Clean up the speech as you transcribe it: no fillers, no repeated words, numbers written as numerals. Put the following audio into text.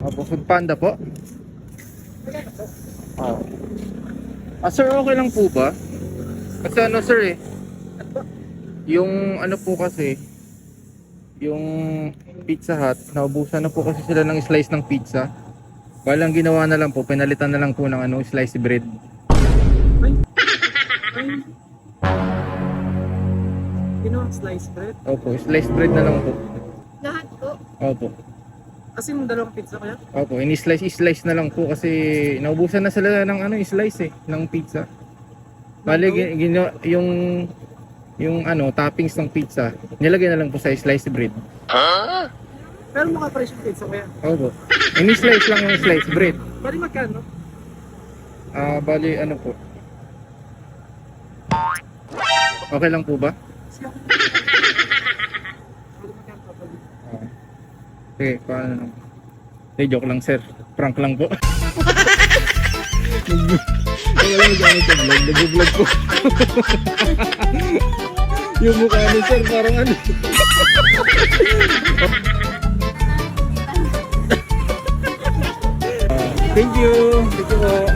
Opo, food panda po. Sir, okay lang po ba? Kasi ano sir yung ano po kasi, yung Pizza Hut, naubusan na po kasi sila ng slice ng pizza. Walang ginawa na lang po, pinalitan na lang po ng slice bread. Ginawang slice bread? Opo, slice bread na lang po. Lahat po. Opo. Kasi yung dalawang pizza kaya? Opo, ini-slice na lang po kasi naubusan na sila ng slice ng pizza. Bali yung toppings ng pizza, nilagay na lang po sa slice bread. Pero makaprice yung pizza kaya? Opo. Ini-slice lang yung slice bread. Bali magkano? Bali ano po. Okay lang po ba? Kasi ako bali magkano pa pala? Okay, paano naman? Joke lang sir. Prank lang po. Wala mo gamit sa vlog. Nag-vlog po. Yung mukha ni sir parang ano. Thank you. Thank you po.